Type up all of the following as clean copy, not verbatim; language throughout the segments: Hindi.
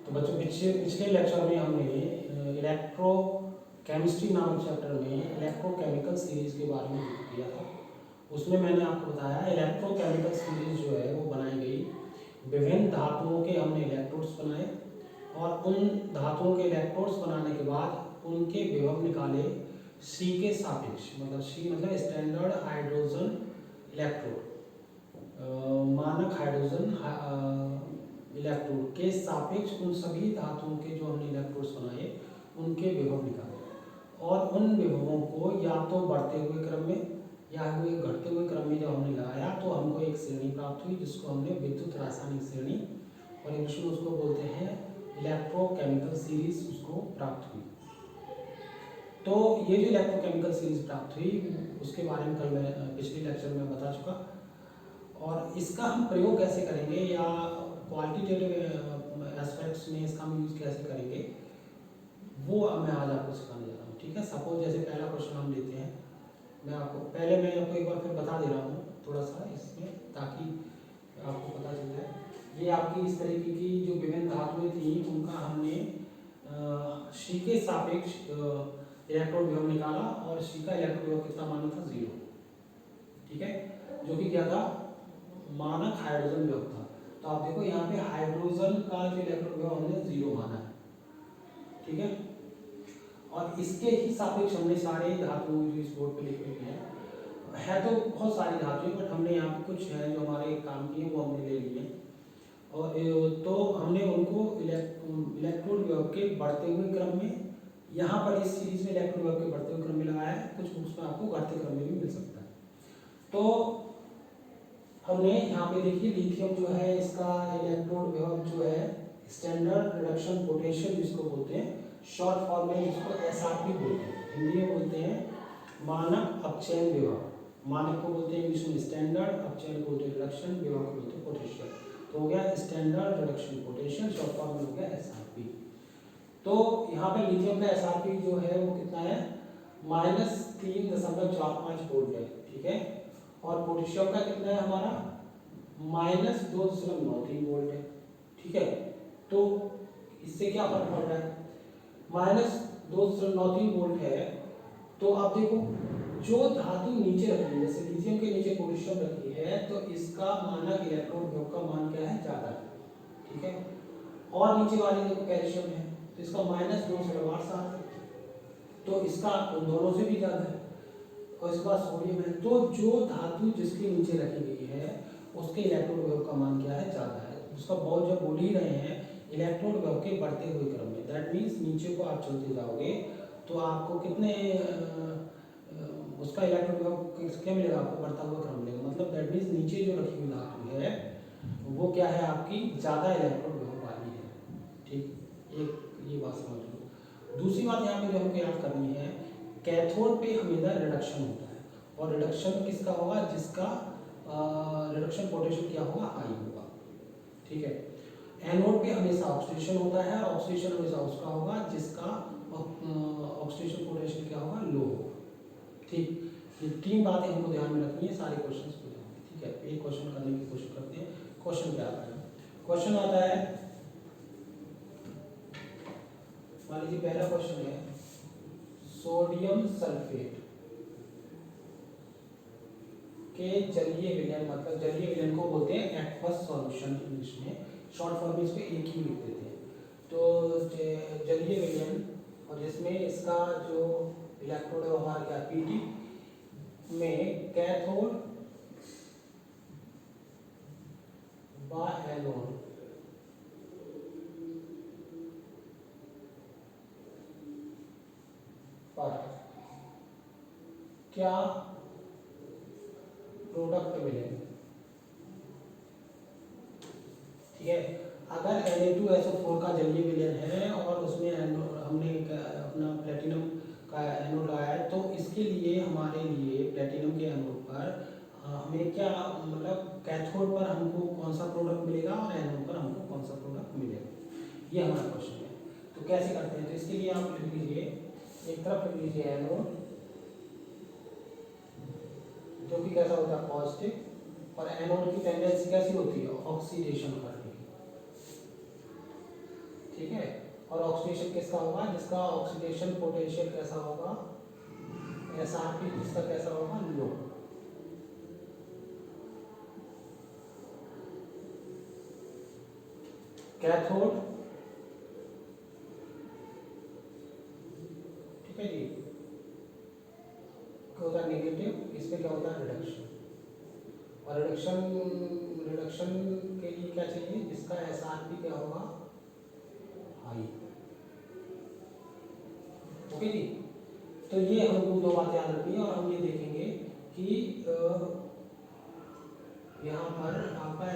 तो बच्चों पिछले लेक्चर में हमने इलेक्ट्रोकेमिस्ट्री नामक चैप्टर में इलेक्ट्रोकेमिकल सीरीज के बारे में किया था। उसमें मैंने आपको बताया इलेक्ट्रोकेमिकल सीरीज जो है वो बनाई गई, विभिन्न धातुओं के हमने इलेक्ट्रोड्स बनाए और उन धातुओं के इलेक्ट्रोड्स बनाने के बाद उनके विभव निकाले सी के सापेक्ष, मतलब सी मतलब स्टैंडर्ड हाइड्रोजन इलेक्ट्रोड, मानक हाइड्रोजन इलेक्ट्रोड के सापेक्ष उन सभी धातुओं के जो हमने इलेक्ट्रोड्स बनाए उनके विभव निकाले और उन विभवों को या तो बढ़ते हुए क्रम में या घटते हुए क्रम में जब हमने लगाया तो हमको एक श्रेणी प्राप्त हुई जिसको हमने विद्युत रासायनिक श्रेणी और इंग्लिश में उसको बोलते हैं इलेक्ट्रोकेमिकल सीरीज, उसको प्राप्त हुई। तो ये जो इलेक्ट्रोकेमिकल सीरीज प्राप्त हुई उसके बारे में कल मैं पिछले लेक्चर में बता चुका, और इसका हम प्रयोग कैसे करेंगे या क्वालिटेटिव एस्पेक्ट्स में इसका हम यूज़ कैसे करेंगे वो मैं आज आपको सिखाने जा रहा हूँ। ठीक है, सपोज जैसे पहला क्वेश्चन हम लेते हैं, मैं आपको एक बार फिर बता दे रहा हूँ थोड़ा सा इसमें ताकि आपको पता चल जाए। ये आपकी इस तरीके की जो विभिन्न धातुएं थी उनका हमने सी के सापेक्ष इलेक्ट्रोड विभव निकाला और सी का इलेक्ट्रोड विभव कितना माना था, 0। ठीक है, जो कि क्या था, मानक हाइड्रोजन विभव था। तो आप देखो यहाँ पे हाइड्रोजन का जो इलेक्ट्रोड विभव हमने 0 माना है। ठीक है, और इसके ही सापेक्ष हमने सारे धातुओं जो इस बोर्ड पे लिखे हुए हैं तो बहुत सारी धातुएं, बट हमने यहाँ पे कुछ है जो हमारे काम की है वो हमने ले लिए और तो हमने उनको इलेक्ट्रोड विभव के बढ़ते हुए क्रम में, यहाँ पर इस सीरीज में इलेक्ट्रोड विभव के बढ़ते हुए क्रम में लगाया है, कुछ बुक्स में आपको घटते क्रम में भी मिल सकता है। तो हमने यहाँ पे देखिए लिथियम जो है इसका इलेक्ट्रोड विभव जो है स्टैंडर्ड रिडक्शन पोटेंशियल जिसको बोलते हैं, शॉर्ट फॉर्म में इसको एसआरपी बोलते हैं, हिंदी में बोलते हैं मानक अपचयन विभव। मानक को बोलते हैं इंग्लिश में स्टैंडर्ड, अपचयन को बोलते हैं रिडक्शन, विभव को बोलते हैं पोटेंशियल। तो हो गया standard reduction potential, short form में हो गया एसआरपी। तो यहाँ पे लिथियम का एसआरपी जो है वो कितना है, -3.45 वोल्ट है। ठीक है, और पोटेशियम का कितना है हमारा, -2.93 वोल्ट है। ठीक है, तो इससे क्या फर्क पड़ रहा है, -2.93 वोल्ट है। तो आप देखो जो धातु नीचे रखी है, जैसे लिथियम के नीचे पोटेशियम रखी है, तो इसका मानक इलेक्ट्रॉन विभव का मान क्या है, ज्यादा है। ठीक है, और नीचे वाली देखो कैल्शियम है तो इसका -2.8 है, तो इसका उन दोनों से भी ज्यादा है। और इसके बाद सोडियम है, तो जो धातु जिसके नीचे रखी गई है उसके इलेक्ट्रोड विभव का मान क्या है, ज्यादा है। उसका बहुत जब बोल ही रहे हैं इलेक्ट्रोड विभव के बढ़ते हुए क्रम में, दैट मीन्स नीचे को आप चलते जाओगे तो आपको कितने उसका इलेक्ट्रोड विभव क्या मिलेगा, आपको बढ़ता हुआ क्रम मिलेगा। मतलब दैट मीन्स नीचे जो रखी हुई धातु है वो क्या है, आपकी ज्यादा इलेक्ट्रोड विभव वाली है। ठीक, एक ये बात समझ लो। दूसरी बात यहाँ पे जो हमको याद करनी है, कैथोड पे हमेशा रिडक्शन होता है, और रिडक्शन किसका होगा, जिसका रिडक्शन पोटेंशियल क्या होगा, हाई होगा। ठीक है, एनोड पे हमेशा ऑक्सीडेशन होता है, ऑक्सीडेशन हमेशा उसका होगा जिसका ऑक्सीडेशन पोटेंशियल क्या होगा, लो होगा। ठीक, ये 3 बातें हमको ध्यान में रखनी है, सारे क्वेश्चंस को ध्यान में। ठीक है, एक क्वेश्चन करने की कोशिश करते हैं। क्वेश्चन क्या आता है, क्वेश्चन आता है, मान लीजिए पहला क्वेश्चन है सोडियम सल्फेट के जलीय विलयन, मतलब जलीय विलयन को बोलते हैं एक्वस सॉल्यूशन इंग्लिश में, शॉर्ट फॉर्म में इसको एक ही लिख देते हैं। तो जलीय विलयन, और जिसमें इसका जो इलेक्ट्रोड है हमारा क्या, पीटी में कैथोड व एनोड पर क्या प्रोडक्ट मिलेंगे। ठीक है, अगर Na2SO4 का जलीय विलयन है और उसमें हमने अपना प्लेटिनम का एनोड लगाया है, तो इसके लिए हमारे लिए प्लेटिनम के एनोड पर हमें क्या, मतलब कैथोड पर हमको कौन सा प्रोडक्ट मिलेगा और एनोड पर हमको कौन सा प्रोडक्ट मिलेगा, ये हमारा क्वेश्चन है। तो कैसे करते हैं, तो इसके लिए आप लिख लीजिए, एक तरफ लिख लीजिए एनोड जो कि कैसा होता है, पॉजिटिव, और एनोड की टेंडेंसी कैसी होती है, ऑक्सीडेशन करने की। ठीक है। और ऑक्सीडेशन किसका होगा, जिसका ऑक्सीडेशन पोटेंशियल कैसा होगा, एसआरपी जिसका कैसा होगा, लो। कैथोड, ठीक है जी, क्या होता है नेगेटिव, इसमें क्या होता है रिडक्शन। और रिडक्शन के लिए क्या चाहिए, जिसका एसआरपी क्या होगा, हाई। ओके जी। तो ये हमको दो बात याद रखनी है। और हम ये देखेंगे कि यहाँ पर आपका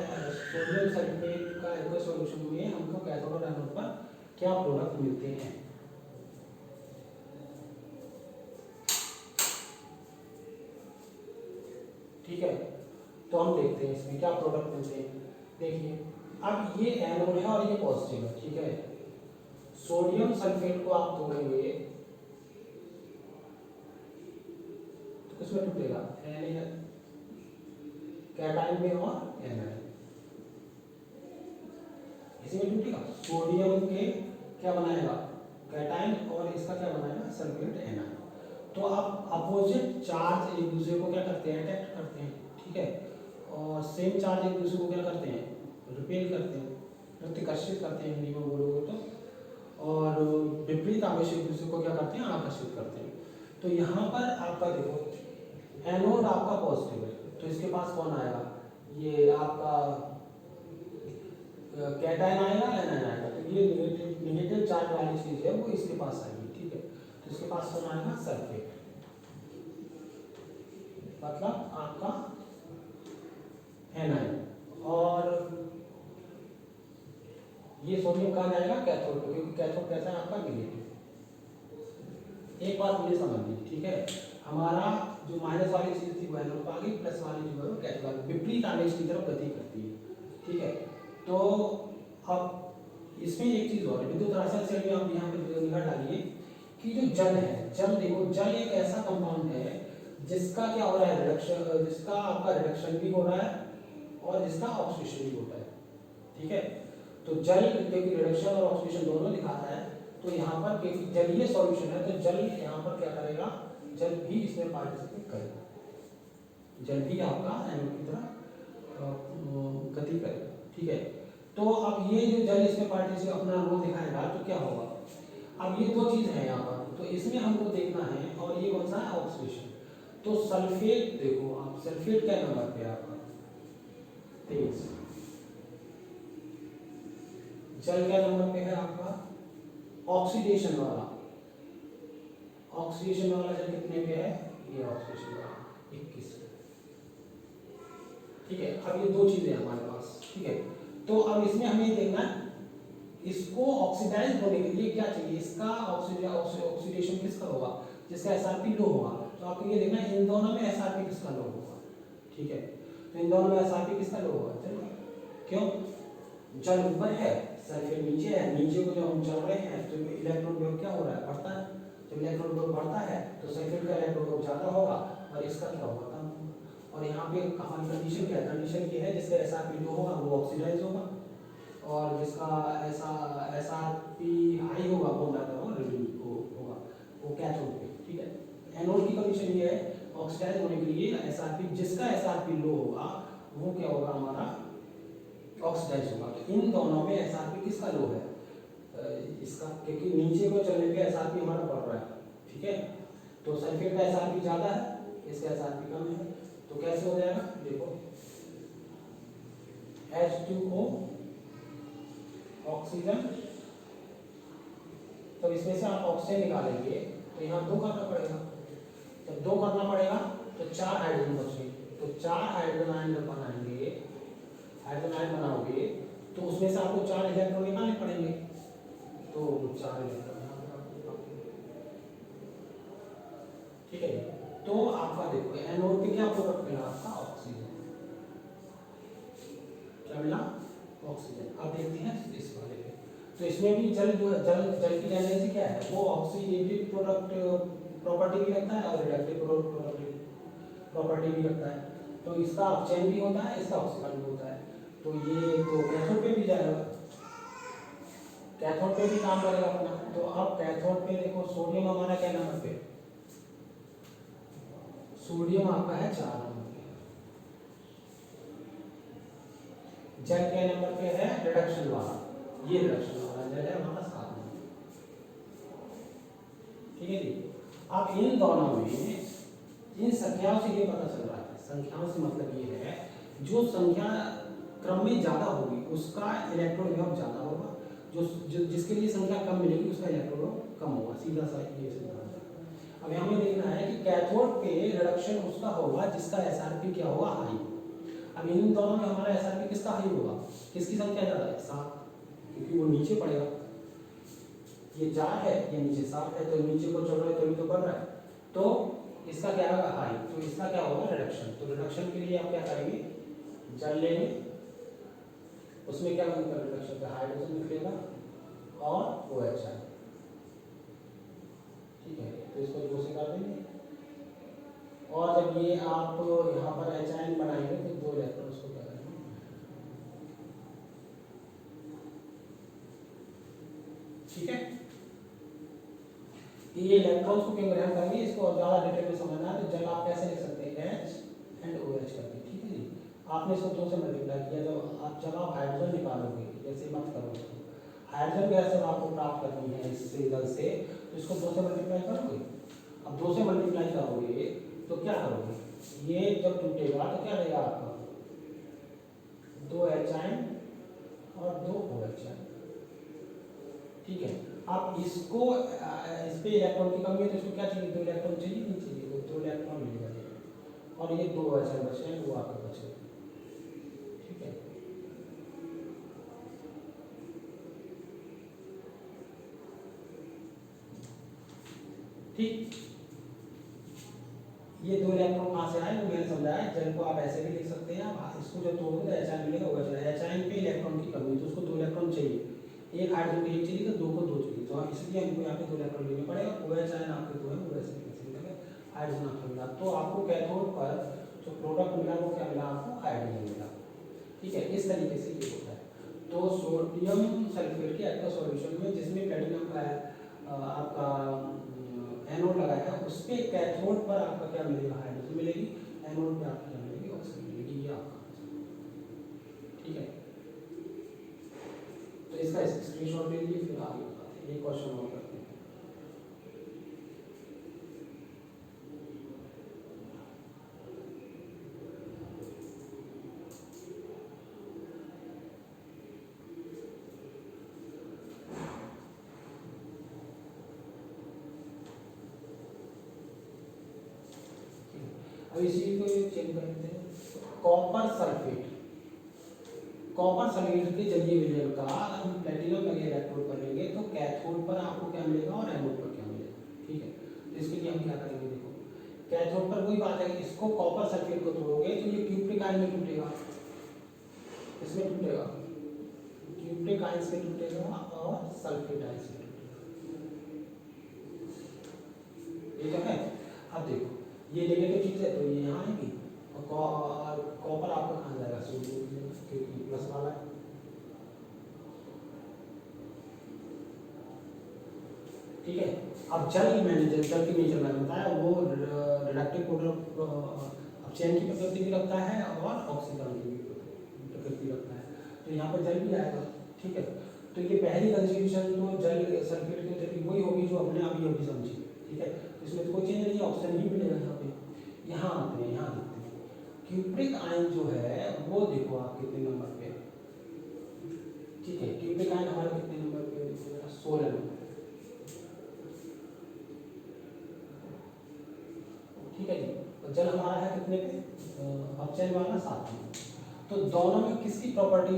सोडियम सल्फेट का एक्वस सॉल्यूशन में हमको कैथोड और एनोड पर क्या प्रोडक्ट मिलते हैं। ठीक है, तो हम देखते हैं इसमें क्या प्रोडक्ट मिलते हैं। देखिए, अब ये एनोड है और ये पॉजिटिव है, ठीक है। सोडियम सल्फेट को आप तोड़ेंगे तो किसमें टूटेगा, कैटाइन में और एनाइन, इसी में टूटेगा। सोडियम के क्या बनाएगा, कैटाइन, और इसका क्या बनाएगा, सल्फेट एनाइन। तो आप अपोजिट चार्ज एक दूसरे को क्या करते हैं, अट्रैक्ट करते हैं, ठीक है। और सेम चार्ज एक दूसरे को क्या करते हैं, रिपेल करते हैं, प्रतिकर्षित करते हैं हिंदी में बोलोगे तो। और विपरीत आवेश एक दूसरे को क्या करते हैं, आकर्षित करते हैं। तो यहाँ पर आपका देखो, एनोड आपका पॉजिटिव है, तो इसके पास कौन आएगा, ये आपका कैटाइन आएगा, एनाइन आएगा। तो ये नेगेटिव चार्ज वाली चीज है वो इसके पास आएगी, ठीक है। तो इसके पास कौन आएगा, सल्फेट, मतलब आपका एनाइन। और ये सोडियम कहाँ जाएगा, कैथोड पे, क्योंकि कैथोड कैसा है आपका, नेगेटिव। एक बात मुझे समझनी, ठीक है, हमारा जो माइनस वाली चीज थी वो एनोड पे आ गई, प्लस वाली जो है वो कैथोड आ गई, विपरीत आवेश की तरफ गति करती है, ठीक है। तो अब इसमें एक चीज और है, विद्युत रासायन से भी आप यहाँ पे निगाह डालिए कि जो जल है, जल देखो, जल एक ऐसा कंपाउंड है जिसका क्या हो रहा है, रिडक्शन, जिसका आपका रिडक्शन भी हो रहा है और जिसका ऑक्सीडेशन भी होता है, ठीक है। तो जल क्योंकि रिडक्शन और ऑक्सीडेशन दोनों दिखाता है, तो यहाँ पर क्योंकि जलीय सॉल्यूशन है तो जल यहाँ पर क्या करेगा, जल भी इसमें पार्टिसिपेट करेगा, जल भी आपका एनोड की तरह गति करेगा, ठीक है। तो अब ये जो जल इसमें पार्टिसिपेट अपना रोल दिखाएगा तो क्या होगा, अब ये दो चीज है यहाँ पर, तो इसमें हमको देखना है, और ये कौन सा है, ऑक्सीडेशन। तो सल्फेट देखो आप, सल्फेट क्या नंबर पे है आपका, 23। जल क्या नंबर पे है आपका, ऑक्सीडेशन वाला, ऑक्सीडेशन वाला जल कितने पे है, ये ऑक्सीडेशन वाला 21, ठीक है। अब ये दो चीजें हमारे पास, ठीक है। तो अब इसमें हमें देखना है इसको ऑक्सीडाइज होने के लिए क्या चाहिए, इसका ऑक्सीडेशन किसका होगा, जिसका एसआरपी लो होगा। तो आपको ये देखना है इन दोनों में एसआरपी किसका लो होगा, ठीक है। तो इन दोनों में एसआरपी किसका लो होगा, चलो क्यों, जल ऊपर है, सल्फेट नीचे है, नीचे को जब हम चल रहे हैं तो इलेक्ट्रॉन विभव क्या हो रहा है, बढ़ता है। जब इलेक्ट्रॉन विभव बढ़ता है तो सल्फेट का इलेक्ट्रॉन विभव ज्यादा होगा और इसका क्या होगा, कम होगा। और यहाँ पे हमारी कंडीशन क्या है, कंडीशन ये है जिसका एसआरपी लो होगा वो ऑक्सीडाइज होगा, और जिसका एसआरपी हाई होगा वो होगा वो कैथोड पे, ठीक है। एनोड की कंडीशन ये है, ऑक्सीडाइज होने के लिए एसआरपी, जिसका एसआरपी लो होगा वो क्या होगा, हमारा ऑक्सीडाइज होगा। तो इन दोनों में एसआरपी किसका लो है, इसका, क्योंकि नीचे को चलने पे एसआरपी हमारा बढ़ रहा है, ठीक है। तो सल्फेट का एसआरपी ज्यादा है, इसका एसआरपी कम है, तो कैसे हो जाएगा, देखो H2O ऑक्सीजन, तब इसमें से आप ऑक्सीजन निकालेंगे तो यहाँ 2 करना पड़ेगा, जब 2 करना पड़ेगा तो 4 हाइड्रोजन बचेंगे, तो 4 हाइड्रोजन आयन जब बनाएंगे, हाइड्रोजन आयन बनाओगे तो उसमें से आपको 4 इलेक्ट्रॉन निकालने पड़ेंगे, तो 4 इलेक्ट्रॉन, ठीक है। तो आपका देखो एनोड पे क्या प्रोडक्ट मिला, आपका ऑक्सीजन, क्या मिला, ऑक्सीजन। अब देखते हैं इस वाले पे, तो इसमें भी जल जो जल जल की टेंडेंसी क्या है, वो ऑक्सीडेटिव प्रोडक्ट प्रॉपर्टी भी रखता है और रिडक्टिव प्रॉपर्टी भी रखता है। तो इसका अपचयन भी होता है, इसका ऑक्सीकरण भी होता है, तो ये तो कैथोड पे भी जाएगा। कैथोड पे भी काम करेगा अपना। तो अब कैथोड पे देखो सोडियम हमारा क्या नंबर पे, सोडियम आपका है 4 नंबर पे, जल क्या नंबर पे है, रिडक्शन वाला, ये रिडक्शन वाला जल है हमारा 7 नंबर। ठीक है जी। अब इन दोनों में इन संख्याओं से ये पता चल रहा है, संख्याओं से मतलब ये है जो संख्या क्रम में ज्यादा होगी उसका इलेक्ट्रॉन विभव ज्यादा होगा, जो जिसके लिए संख्या कम मिलेगी उसका इलेक्ट्रॉन विभव कम होगा, सीधा सा ये सिद्धांत है। अब हमें देखना है कि कैथोड पे रिडक्शन उसका होगा जिसका एसआरपी क्या होगा, हाई। अब इन दोनों में हमारा एसआरपी किसका हाई होगा, किसकी संख्या ज्यादा है, 7, क्योंकि वो नीचे पड़ेगा, ये 4 है ये नीचे 7 है, तो नीचे को चल रहा है तभी तो बढ़ रहा है, तो इसका क्या होगा हाई, तो इसका क्या होगा रिडक्शन। तो रिडक्शन के लिए आप क्या करेंगे, जल लेंगे, उसमें क्या बनता है रिडक्शन का, हाइड्रोजन निकलेगा और OH है। ठीक है, तो इसको 2 से कर देंगे, और जब ये आप यहाँ पर H बनाएंगे तो 2 इलेक्ट्रॉन उसको क्या करेंगे, ठीक है। ये इलेक्ट्रॉन्स को क्यों ग्रहण करेंगे, इसको और ज़्यादा डिटेल में समझना है तो जल आप कैसे लिख सकते हैं, H एंड OH करके। ठीक है जी। आपने इसको 2 से मल्टीप्लाई किया, जब आप हाइड्रोजन निकालोगे, जैसे मत करोगे, हाइड्रोजन गैस जब आपको प्राप्त करनी है इससे जल से, तो इसको 2 से मल्टीप्लाई करोगे। अब 2 से मल्टीप्लाई करोगे तो क्या करोगे, ये जब टूटेगा तो क्या रहेगा आपका, 2 H और 2 OH। ठीक है। आप इसको इस पे इलेक्ट्रॉन की कमी है तो इसको क्या चाहिए, 2 इलेक्ट्रॉन चाहिए, नहीं चाहिए, तो 2 इलेक्ट्रॉन मिलेगा और ये 2 H बचे हैं वो आपके बचे। ठीक है, ठीक। ये 2 इलेक्ट्रॉन कहाँ से आए वो मैंने समझाया, जल को आप ऐसे भी लिख सकते हैं, आप इसको जब तोड़ोगे तो H मिलेगा, OH पे इलेक्ट्रॉन की कमी, तो उसको 2 इलेक्ट्रॉन चाहिए, एक हाइड्रोजन को 1 चाहिए तो 2 को 2 चाहिए, तो इसलिए हमको यहाँ पे 2 इलेक्ट्रॉन लेने पड़ेगा। OH आपके 2 है, वो ऐसे निकले, हाइड्रोजन आपको मिला, तो आपको कैथोड पर जो प्रोडक्ट मिला वो क्या मिला आपको, हाइड्रोजन मिला। ठीक है, इस तरीके से ये होता है। तो सोडियम सल्फेट के एक्वा सॉल्यूशन में जिसमें प्लेटिनम का आपका एनोड लगाया है, उस पे कैथोड पर आपका क्या मिलेगा, हाइड्रोजन मिलेगी, एनोड पे आपको क्या मिलेगी, ऑक्सीजन मिलेगी, ये आपका। ठीक है, तो इसका स्क्रीनशॉट ले लीजिए, फिर आगे बताते हैं, एक क्वेश्चन और करते हैं। अब इसी को चेक कर लेते हैं, कॉपर सल्फेट, कॉपर सल्फेट के जलीय विलयन का हम प्लेटिनम लगे इलेक्ट्रोड पर लेंगे तो कैथोड पर आपको क्या मिलेगा और एनोड पर क्या मिलेगा। ठीक है, तो इसके लिए हम क्या करेंगे, देखो कैथोड पर वही बात है, इसको कॉपर सल्फेट को तोड़ोगे तो ये क्यूप्रिक आयन में टूटेगा, इसमें टूटेगा, क्यूप्रिक आयन में टूटेगा और सल्फेट आयन में टूटेगा। ठीक है, अब देखो ये नेगेटिव चीज है तो ये यहाँ आएगी, और कॉपर आपका कहाँ जाएगा, सोडियम, क्योंकि प्लस वाला है। ठीक है, अब जल की नेचर मैंने बताया, वो रिडक्टिव प्रोडक्ट अपचयन की प्रकृति भी रखता है और ऑक्सीकरण की भी प्रकृति रखता है, तो यहाँ पर जल भी आएगा। ठीक है, तो ये पहली कंस्टिट्यूशन तो जल सल्फेट की प्रकृति वही होगी जो हमने अभी समझी। ठीक है, इसमें तो कोई चेंज नहीं है, ऑक्सीजन ही मिलेगा यहाँ पे। यहाँ आते हैं, यहाँ देखते हैं क्यूप्रिक आयन जो है वो देखो आप कितने नंबर पे। ठीक है, क्यूप्रिक आयन हमारे कितने नंबर पे, 16 नंबर। ठीक है जी, तो जल हमारा है कितने पे, अपचयन वाला 7 नंबर। तो दोनों में किसकी प्रॉपर्टी,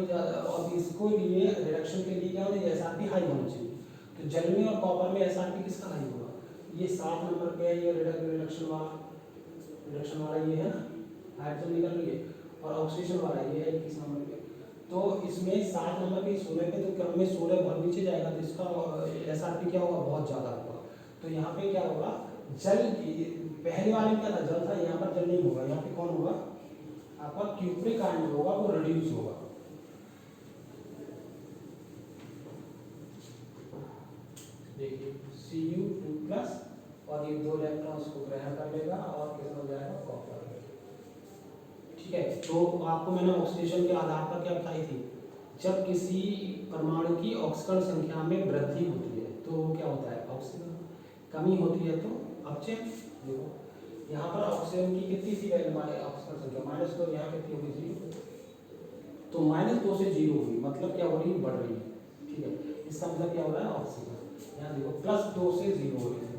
और इसको लिए रिडक्शन के लिए क्या होना चाहिए, एसआरपी हाई होना चाहिए। तो जल में और कॉपर में एसआरपी किसका हाई होगा, ये 7 नंबर पे है, ये रिडक्शन वाला ये है ना, हाइड्रोजन निकल रही है, और ऑक्सीजन वाला ये है 21 नंबर पे। तो इसमें 7 नंबर पे 16 पे, तो क्रम में 16 बहुत नीचे जाएगा, तो इसका एसआरपी क्या होगा, बहुत ज़्यादा होगा। तो यहाँ पे क्या होगा, जल की पहले वाले में क्या था, जल था, यहाँ पर जल नहीं होगा, यहाँ पे कौन होगा आपका, क्यूप्रिक आयन होगा, वो रिड्यूस होगा। Cu2+, और ये 2 इलेक्ट्रॉन्स को ग्रहण कर लेगा और कितना हो जाएगा कॉपर। ठीक है, तो आपको मैंने ऑक्सीडेशन के आधार पर क्या बताई थी, जब किसी परमाणु की ऑक्सीकरण संख्या में वृद्धि होती है तो क्या होता है ऑक्सीजन, कमी होती है तो अपचयन। देखो यहाँ पर ऑक्सीजन की कितनी थी वैल्यू, हमारे ऑक्सीजन संख्या -2, यहाँ कितनी होगी 0, तो -2 से 0 हुई, मतलब क्या हो रही है, बढ़ रही है। ठीक है, इसका मतलब क्या हो रहा है ऑक्सीजन। यहाँ देखो +2 से 0 हो रही है,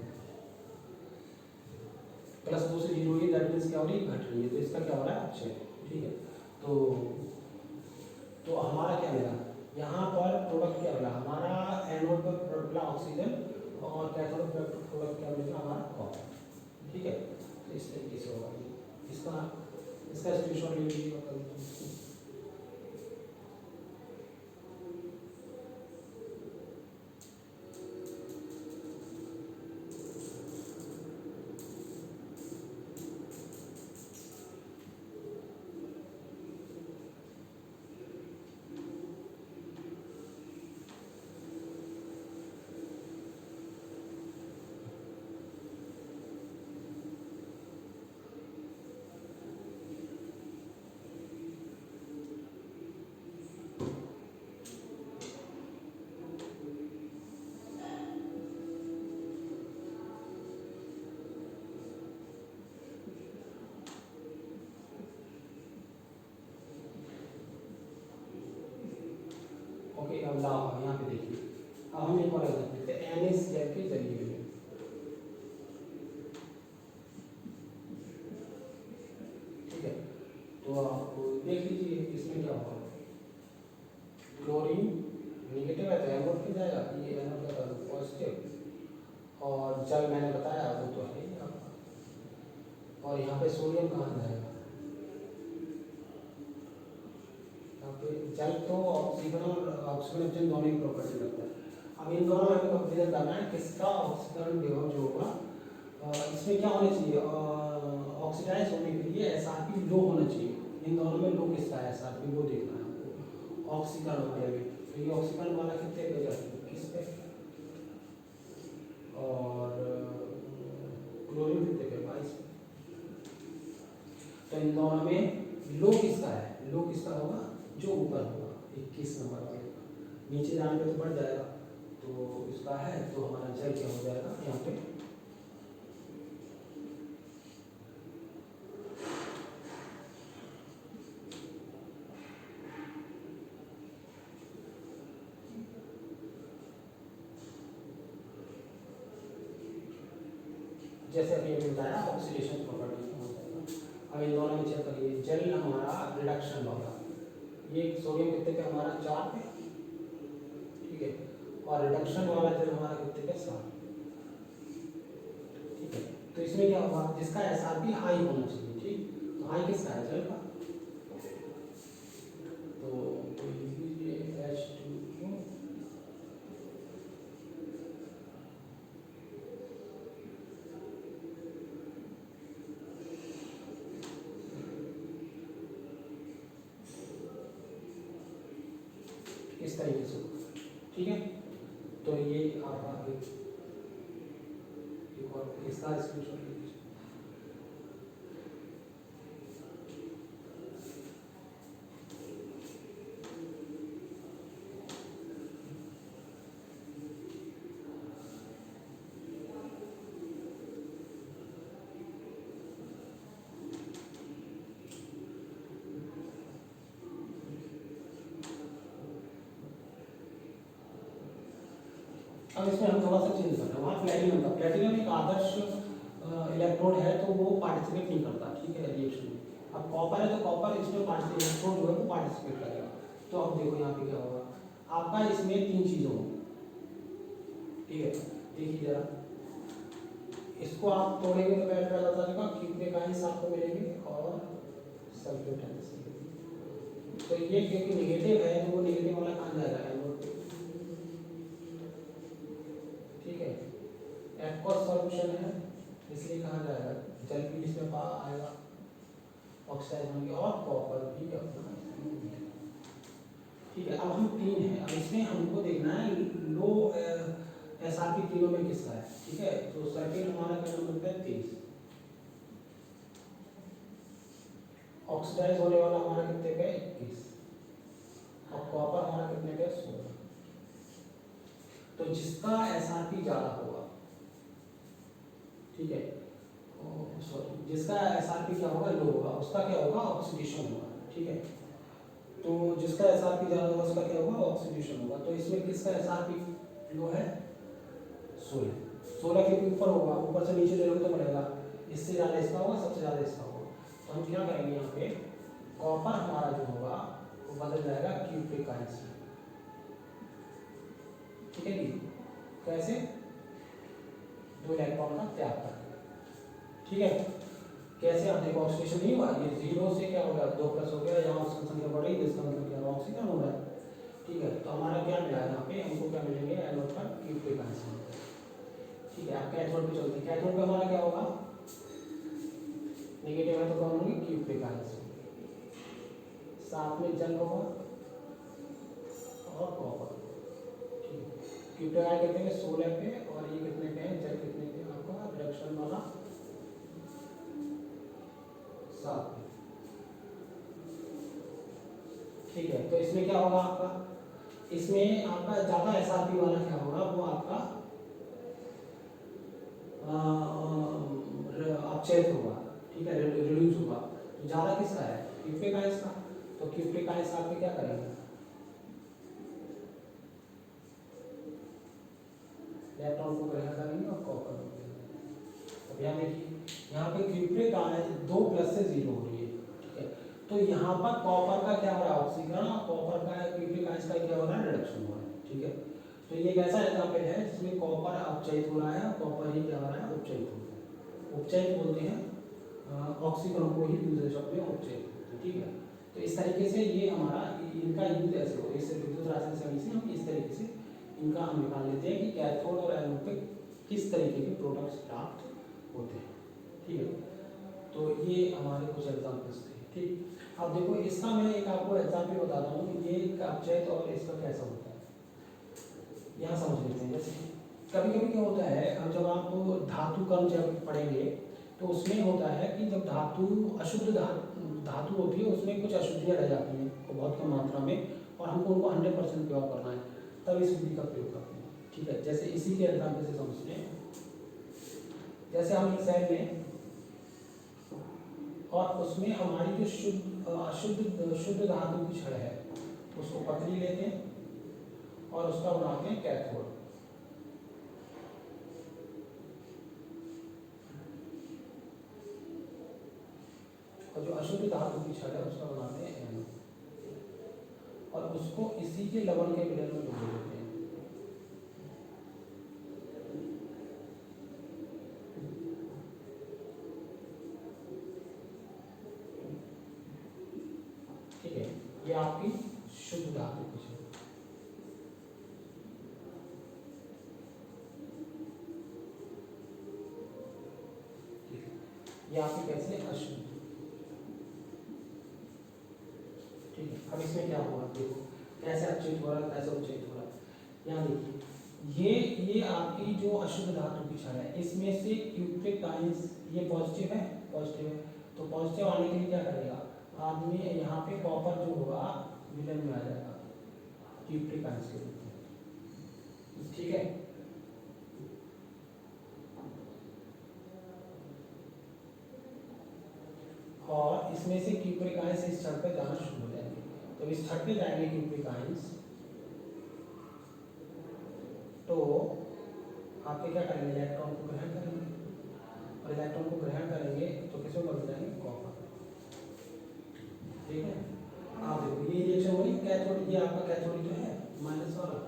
+2 से 0 हुई, दैट मीन्स क्या हो रही है, घट रही है, तो इसका क्या हो रहा है अपचयन। ठीक है, तो हमारा क्या मिला यहाँ पर, प्रोडक्ट क्या मिला हमारा, एनोड पर प्रोडक्ट मिला ऑक्सीजन और कैथोड पर प्रोडक्ट क्या मिला हमारा कॉपर। ठीक है, तो इस तरीके से होगा, इसका स्क्रीनशॉट ले लीजिए। ओके, अब लाओ यहाँ पे देखिए, अब हम एक और एग्जांपल लेते हैं NaCl के जरिए में। ठीक है, तो आप देख लीजिए इसमें क्या होगा, क्लोरीन नेगेटिव है तो एनोड पे जाएगा, ये एनोड का पॉजिटिव, और जल मैंने बताया वो तो है ही आपका, और यहाँ पे सोडियम कहाँ जाएगा, जल तो ऑक्सीजन और ऑक्सीजन दोनों ही प्रॉपर्टी रखता है। अब इन दोनों में कंपेरिजन करना है किसका ऑक्सीकरण विभव जो होगा, इसमें क्या होना चाहिए, ऑक्सीडाइज होने के लिए SRP लो होना चाहिए, इन दोनों में लो किसका है SRP वो देखना है आपको ऑक्सीकरण वाले में। तो ये ऑक्सीकरण वाला कितने पे जाता है, किस पे, और क्लोरीन कितने पे 22 पे। तो इन दोनों में लो किसका है, लो किसका होगा जो ऊपर होगा 21 नंबर वाले का, नीचे जाने पे तो बढ़ जाएगा, तो इसका है तो हमारा जल क्या हो जाएगा यहाँ पे, जैसे अभी अभी बताया ऑक्सीडेशन प्रॉपर्टी हो जाएगा। अब इन दोनों में चेक करिए, जल हमारा रिडक्शन वाला, ये सोडियम कितने पे हमारा 4 पे, ठीक है, और रिडक्शन वाला जल हमारा कितने पे 7। ठीक है, तो इसमें क्या होगा, जिसका SRP हाई होना चाहिए, ठीक, तो हाई किसका है जल का, तो लीजिए H2O, इस तरीके से। ठीक है, तो ये आप आगे एक और इसका स्क्रीनशॉट ले लीजिए। अब इसमें हम थोड़ा सा चेंज करते हैं, वहाँ प्लेटिनम का, प्लेटिनम एक आदर्श इलेक्ट्रोड है तो वो पार्टिसिपेट नहीं करता, ठीक है, रिएक्शन में। अब कॉपर है तो कॉपर इसमें पार्टिसिपेट, इलेक्ट्रोड जो है वो पार्टिसिपेट करेगा। तो अब देखो यहाँ पे क्या होगा, आपका इसमें 3 चीज़ें होंगी, ठीक है, देखिए जरा, इसको आप तोड़ेंगे तो पहले बता देगा कितने का हिस्सा आपको मिलेंगे, और सल्फेट है, तो ये क्योंकि नेगेटिव है तो वो नेगेटिव वाला कहाँ जाएगा, एनोड पे। ठीक है, एक्वस सॉल्यूशन है इसलिए कहाँ जाएगा, जल भी इसमें आएगा, ऑक्साइड होंगे, और कॉपर भी अपना। ठीक है, अब हम 3 हैं, अब इसमें हमको देखना है लो SRP तीनों में किसका है, ठीक है। तो सर्किट हमारा क्या नंबर पे है 23, ऑक्सीडाइज होने वाला हमारा कितने पे 21, और कॉपर हमारा कितने पे 16। तो जिसका SRP ज़्यादा होगा, ठीक है, सॉरी, जिसका SRP क्या होगा लो होगा, उसका क्या होगा ऑक्सीडेशन होगा, ठीक है। तो जिसका SRP ज़्यादा होगा उसका क्या होगा ऑक्सीडेशन होगा। तो इसमें किसका SRP लो है 16, 16 के ऊपर होगा, ऊपर से नीचे देखोगे तो बढ़ेगा, इससे ज़्यादा इसका होगा, सबसे ज़्यादा इसका होगा। तो हम क्या करेंगे यहाँ पे, कॉपर हमारा जो होगा वो बदल जाएगा क्यूप्रिक आयन से, ठीक है जी। कैसे, 2 इलेक्ट्रॉन का त्याग करके, ठीक है। कैसे, आप देखो ऑक्सीडेशन नहीं हुआ, ये 0 से क्या हो गया 2 प्लस हो गया, यहाँ ऑक्सीजन संख्या बढ़ गई, इसका मतलब क्या ऑक्सीजन हो रहा है, ठीक है। तो हमारा क्या मिला है यहाँ पे, हमको क्या मिलेंगे एनोड पर क्यूप्रिक आयन, ठीक है। आप कैथोड पे चलते हैं, कैथोड पे हमारा क्या होगा नेगेटिव है तो कौन होंगे क्यूप्रिक आयन, साथ में जल होगा और कॉपर, ठीक है। क्यूप्रिक आयन कितने पे 16 पे, और ये कितने पे है जल कितने पे आपका रिडक्शन वाला 7 पे, ठीक है। तो इसमें क्या होगा आपका, इसमें आपका ज़्यादा SRP वाला क्या होगा वो आपका अपचयित होगा, ठीक है, रिड्यूस होगा। तो ज़्यादा किसका है क्यूप्रिक आयन का, तो क्यूप्रिक आयन आप क्या करेंगे इलेक्ट्रॉन को ग्रहण करेंगे और कॉपर को ग्रहण। अब यहाँ देखिए यहाँ पे क्यूप्रिक आयन 2 प्लस से 0 हो रही है, ठीक है। तो यहाँ पर कॉपर का क्या हो रहा है ऑक्सीकरण, और कॉपर का क्यूप्रिक आयन का क्या हो रहा है रिडक्शन हो रहा है, ठीक है। तो ये एक ऐसा एग्जाम्पल है जिसमें कॉपर अपचयित हो रहा है, कॉपर ही क्या हो रहा है उपचयित हो रहा है। उपचयित बोलते हैं ऑक्सीकरण को ही दूसरे शब्द में उपचयित बोलते हैं, ठीक है। तो इस तरीके से ये हमारा इनका यूज ऐसे हो, इससे विद्युत रासायनिक समीकरण से हम इस तरीके से इनका हम निकाल लेते हैं कि कैथोड और एनोड पे किस तरीके के प्रोडक्ट्स प्राप्त होते हैं, ठीक है। तो ये हमारे कुछ एग्जाम्पल्स थे, ठीक। अब देखो इसका मैं एक आपको एग्जाम्पल बताता हूँ, ये अपचयित और इसका कैसा होता है यहाँ समझ लेते हैं। जैसे कभी कभी क्या होता है, अब जब आप धातु कण जब पढ़ेंगे तो उसमें होता है कि जब धातु अशुद्ध धातु होती है उसमें कुछ अशुद्धियाँ रह जाती हैं बहुत कम मात्रा में, और हमको उनको 100% प्योर करना है, तब इस विधि का प्रयोग करते हैं, ठीक है। जैसे इसी के एग्जाम्पल से समझ लें, जैसे हम एक सेल में और उसमें हमारी जो शुद्ध धातु की छड़ है उसको पतली लेते हैं और उसका बनाते हैं कैथोड, और जो अशुद्ध धातु की छड़ है उसका बनाते हैं एनोड, और उसको इसी के लवण के मिलन में डुबो देते हैं, ठीक है। ये आपकी शुद्ध धातु की छड़, ये आपकी कैसे अशुद्ध, ठीक है। अब इसमें क्या हुआ देखो कैसे अपचयित हो रहा है कैसे उपचयित हो रहा है। यहाँ देखिए ये आपकी जो अशुद्ध धातु की छड़ है इसमें से क्यूप्रिक आयंस ये पॉजिटिव है, तो पॉजिटिव आने के लिए क्या करेगा आदमी, यहाँ पे कॉपर जो होगा विलन में आ जाएगा क्यूप्रिक आयंस के रूप में, ठीक है। और इसमें से क्यूप्रिक आयंस इस छड़ पे जाना शुरू हो जाएंगे, तो इस छड़ पे जाएंगे क्यूप्रिक आयंस, तो आपके क्या करेंगे इलेक्ट्रॉन को ग्रहण करेंगे, और इलेक्ट्रॉन को ग्रहण करेंगे तो किसमें बदल जाएंगे कॉपर, ठीक है। आप देखो ये रिएक्शन हो रही कैथोड, ये आपका कैथोड जो है माइनस वाला,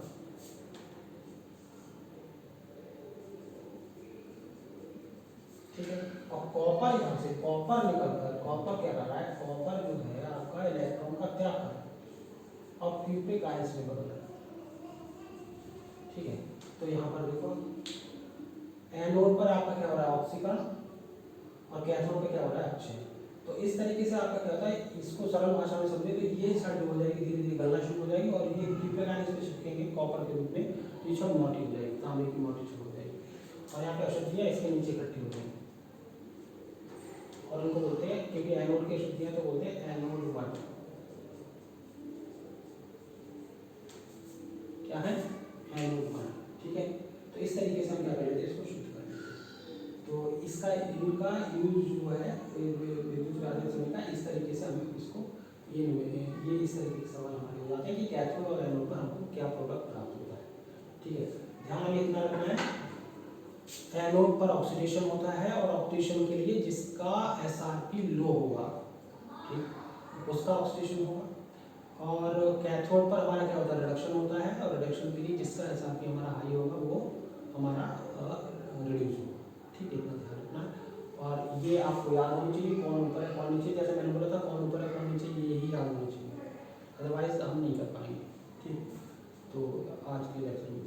ठीक है। और कॉपर यहाँ से कॉपर निकलकर कॉपर क्या कर रहा है, कॉपर जो है आपका इलेक्ट्रॉन का त्याग कर रहा है और क्यूप्रिक आयंस में बदल रहा है, ठीक है। तो यहाँ पर देखो एनोड पर आपका क्या हो रहा है ऑक्सीकरण, और कैथोड पे क्या हो रहा है अपचयन। तो इस तरीके से आपका क्या होता है, इसको सरल भाषा में समझे तो ये छड़ जो हो जाएगी धीरे धीरे गलना शुरू हो जाएगी, और ये कीपैड आने इस पर चिपकेंगे कॉपर के रूप में, तो ये छड़ मोटी हो जाएगी, तांबे की मोटी छड़ हो जाएगी, और यहाँ पे अशुद्धियाँ इसके नीचे इकट्ठी हो जाएंगी, और उनको बोलते हैं, क्योंकि एनोड की अशुद्धियाँ तो बोलते हैं एनोड 1, क्या है एनोड 1, ठीक है। तो इस तरीके से हम क्या कर लेते हैं, इसको शुद्ध कर लेते हैं। तो इसका इनका यूज जो है विद्युत राजस्व का, इस तरीके से हम इसको ये इस तरीके के सवाल हमारे हो जाते हैं कि कैथोड और एनोड पर हमको क्या प्रोडक्ट प्राप्त होता है, ठीक है। ध्यान हमें इतना रखना है, एनोड पर ऑक्सीडेशन होता है, और ऑक्सीडेशन के लिए जिसका SRP लो होगा, ठीक, उसका ऑक्सीडेशन होगा, और कैथोड पर हमारा क्या होता है, रिडक्शन होता है, और रिडक्शन के लिए जिसका SRP हमारा हाई होगा वो हमारा रिड्यूस होगा, ठीक है, इतना ध्यान रखना। और ये आपको याद होनी चाहिए, कौन ऊपर है कौन नीचे, जैसे मैंने बोला था कौन ऊपर है कौन नीचे, यही याद होना चाहिए, अदरवाइज हम नहीं कर पाएंगे, ठीक। तो आज के लेक्चर में